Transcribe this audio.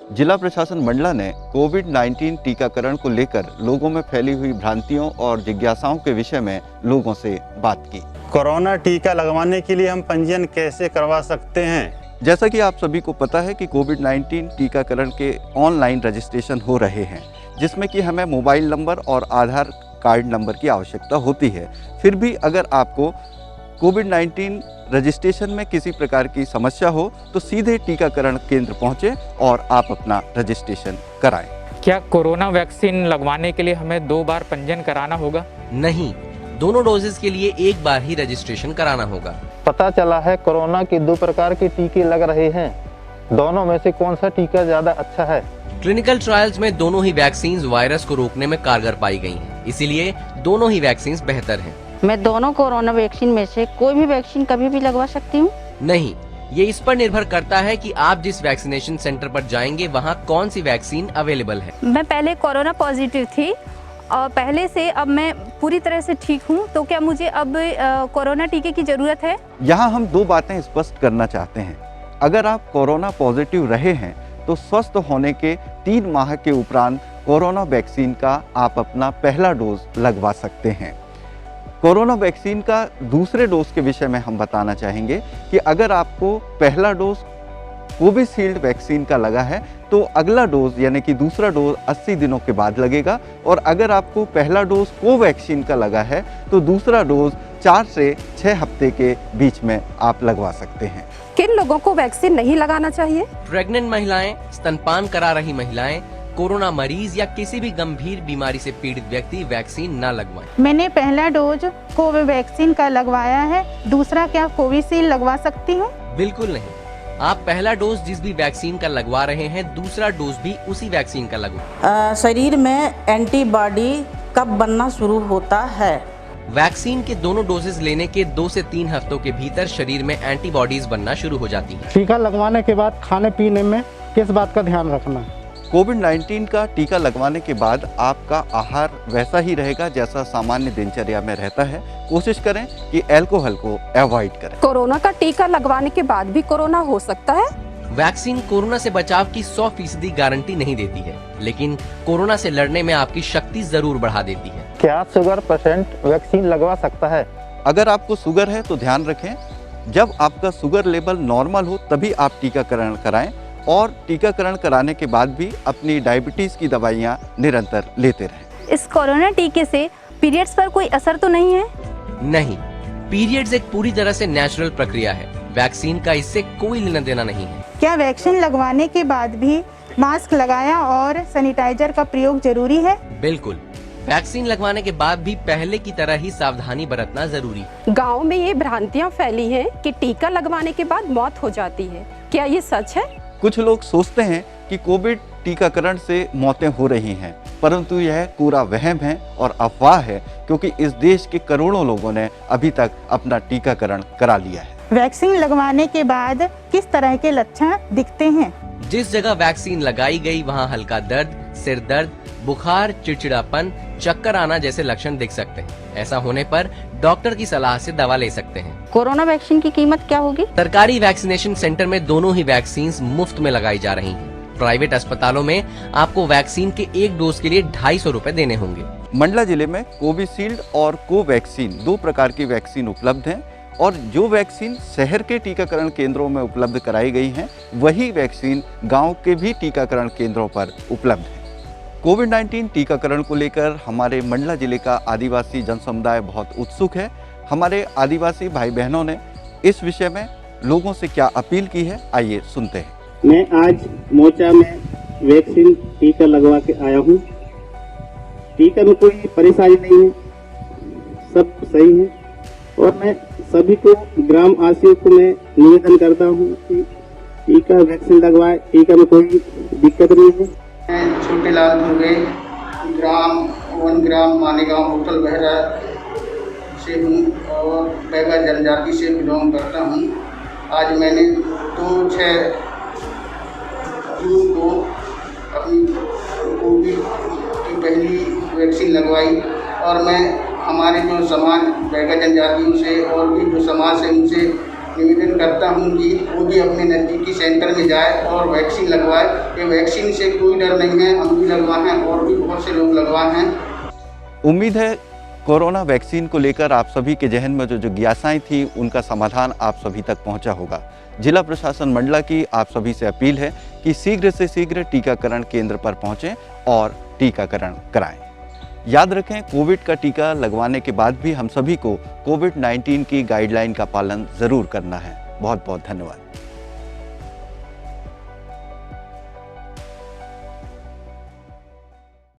जिला प्रशासन मंडला ने कोविड-19 टीकाकरण को लेकर लोगों में फैली हुई भ्रांतियों और जिज्ञासाओं के विषय में लोगों से बात की। कोरोना टीका लगवाने के लिए हम पंजीयन कैसे करवा सकते हैं? जैसा कि आप सभी को पता है कि कोविड-19 टीकाकरण के ऑनलाइन रजिस्ट्रेशन हो रहे हैं, जिसमें कि हमें मोबाइल नंबर और आधार कार्ड नंबर की आवश्यकता होती है। फिर भी अगर आपको कोविड-19 रजिस्ट्रेशन में किसी प्रकार की समस्या हो तो सीधे टीकाकरण केंद्र पहुंचे और आप अपना रजिस्ट्रेशन कराएं। क्या कोरोना वैक्सीन लगवाने के लिए हमें 2 बार पंजीयन कराना होगा? नहीं, दोनों डोजेस के लिए एक बार ही रजिस्ट्रेशन कराना होगा। पता चला है कोरोना के 2 प्रकार के टीके लग रहे हैं, दोनों में से कौन सा टीका ज्यादा अच्छा है? क्लिनिकल ट्रायल्स में दोनों ही वैक्सीन वायरस को रोकने में कारगर पाई गई हैं, इसीलिए दोनों ही वैक्सीन बेहतर हैं। मैं दोनों कोरोना वैक्सीन में से कोई भी वैक्सीन कभी भी लगवा सकती हूँ? नहीं, ये इस पर निर्भर करता है कि आप जिस वैक्सीनेशन सेंटर पर जाएंगे वहाँ कौन सी वैक्सीन अवेलेबल है। मैं पहले कोरोना पॉजिटिव थी और पहले से अब मैं पूरी तरह से ठीक हूँ, तो क्या मुझे अब कोरोना टीके की जरूरत है? यहाँ हम 2 बातें स्पष्ट करना चाहते हैं। अगर आप कोरोना पॉजिटिव रहे हैं तो स्वस्थ होने के 3 माह के उपरांत कोरोना वैक्सीन का आप अपना पहला डोज लगवा सकते हैं। कोरोना वैक्सीन का दूसरे डोज के विषय में हम बताना चाहेंगे कि अगर आपको पहला डोज कोविशील्ड वैक्सीन का लगा है तो अगला डोज यानी कि दूसरा डोज 80 दिनों के बाद लगेगा, और अगर आपको पहला डोज कोवैक्सीन का लगा है तो दूसरा डोज 4 से 6 हफ्ते के बीच में आप लगवा सकते हैं। किन लोगों को वैक्सीन नहीं लगाना चाहिए? प्रेग्नेंट महिलाएं, स्तनपान करा रही महिलाएं, कोरोना मरीज या किसी भी गंभीर बीमारी से पीड़ित व्यक्ति वैक्सीन न लगवाएं। मैंने पहला डोज कोवैक्सीन का लगवाया है, दूसरा क्या कोविशील्ड लगवा सकती हूँ? बिल्कुल नहीं, आप पहला डोज जिस भी वैक्सीन का लगवा रहे हैं दूसरा डोज भी उसी वैक्सीन का लगवाएं। शरीर में एंटीबॉडी कब बनना शुरू होता है? वैक्सीन के दोनों डोजेस लेने के 2 से 3 हफ्तों के भीतर शरीर में एंटीबॉडीज बनना शुरू हो जाती हैं। टीका लगवाने के बाद खाने पीने में किस बात का ध्यान रखना? कोविड-19 का टीका लगवाने के बाद आपका आहार वैसा ही रहेगा जैसा सामान्य दिनचर्या में रहता है। कोशिश करें कि अल्कोहल को अवॉइड करें। कोरोना का टीका लगवाने के बाद भी कोरोना हो सकता है? वैक्सीन कोरोना से बचाव की 100% गारंटी नहीं देती है, लेकिन कोरोना से लड़ने में आपकी शक्ति जरूर बढ़ा देती है। क्या शुगर पेशेंट वैक्सीन लगवा सकता है? अगर आपको शुगर है तो ध्यान रखें, जब आपका शुगर लेवल नॉर्मल हो तभी आप टीकाकरण कराएं, और टीकाकरण कराने के बाद भी अपनी डायबिटीज की दवाइयां निरंतर लेते रहें। इस कोरोना टीके से पीरियड्स पर कोई असर तो नहीं है? नहीं, पीरियड्स एक पूरी तरह से नेचुरल प्रक्रिया है, वैक्सीन का इससे कोई लेना देना नहीं है। क्या वैक्सीन लगवाने के बाद भी मास्क लगाया और सैनिटाइजर का प्रयोग जरूरी है? बिल्कुल, वैक्सीन लगवाने के बाद भी पहले की तरह ही सावधानी बरतना जरूरी है। गाँव में ये भ्रांतियाँ फैली हैं कि टीका लगवाने के बाद मौत हो जाती है, क्या ये सच है? कुछ लोग सोचते हैं कि कोविड टीकाकरण से मौतें हो रही हैं, परंतु यह पूरा वहम है और अफवाह है, क्योंकि इस देश के करोड़ों लोगों ने अभी तक अपना टीकाकरण करा लिया है। वैक्सीन लगवाने के बाद किस तरह के लक्षण दिखते हैं? जिस जगह वैक्सीन लगाई गई वहाँ हल्का दर्द, सिर दर्द, बुखार, चिड़चिड़ापन, चक्कर आना जैसे लक्षण दिख सकते हैं। ऐसा होने पर डॉक्टर की सलाह से दवा ले सकते हैं। कोरोना वैक्सीन की कीमत क्या होगी? सरकारी वैक्सीनेशन सेंटर में दोनों ही वैक्सीन मुफ्त में लगाई जा रही हैं। प्राइवेट अस्पतालों में आपको वैक्सीन के 1 डोज के लिए 250 रुपए देने होंगे। मंडला जिले में कोविशील्ड और कोवैक्सीन 2 प्रकार की वैक्सीन उपलब्ध हैं, और जो वैक्सीन शहर के टीकाकरण केंद्रों में उपलब्ध कराई गई हैं, वही वैक्सीन गांव के भी टीकाकरण केंद्रों पर उपलब्ध है। कोविड-19 टीकाकरण को लेकर हमारे मंडला जिले का आदिवासी जनसमुदाय बहुत उत्सुक है। हमारे आदिवासी भाई बहनों ने इस विषय में लोगों से क्या अपील की है, आइए सुनते हैं। मैं आज मोचा में वैक्सीन टीका लगवा के आया हूँ। टीका में कोई परेशानी नहीं है, सब सही है, और मैं सभी को ग्राम वासियों को मैं निवेदन करता हूँ कि टीका वैक्सीन लगवाए, टीका में कोई दिक्कत नहीं है। मैं छोटे लाल दुर्गे ग्राम 1 ग्राम मानेगांव होटल बहरा से हूँ और बैगा जनजाति से बिलोंग करता हूँ। आज मैंने 2-6 जून को अपनी कोविड की पहली वैक्सीन लगवाई, और मैं हमारे जो समाज बैगा जनजातियों से और भी जो समाज से उनसे निवेदन करता करता हूँ कि वो भी अपने नज़दीकी सेंटर में जाए और वैक्सीन लगवाए। ये वैक्सीन से कोई डर नहीं है, हम भी लगवाए हैं और भी बहुत से लोग लगवाए हैं। उम्मीद है कोरोना वैक्सीन को लेकर आप सभी के जहन में जो जिज्ञासाएं थी उनका समाधान आप सभी तक पहुंचा होगा। जिला प्रशासन मंडला की आप सभी से अपील है कि शीघ्र से शीघ्र टीकाकरण केंद्र पर पहुंचें और टीकाकरण कराएं। याद रखें, कोविड का टीका लगवाने के बाद भी हम सभी को कोविड-19 की गाइडलाइन का पालन जरूर करना है। बहुत बहुत धन्यवाद।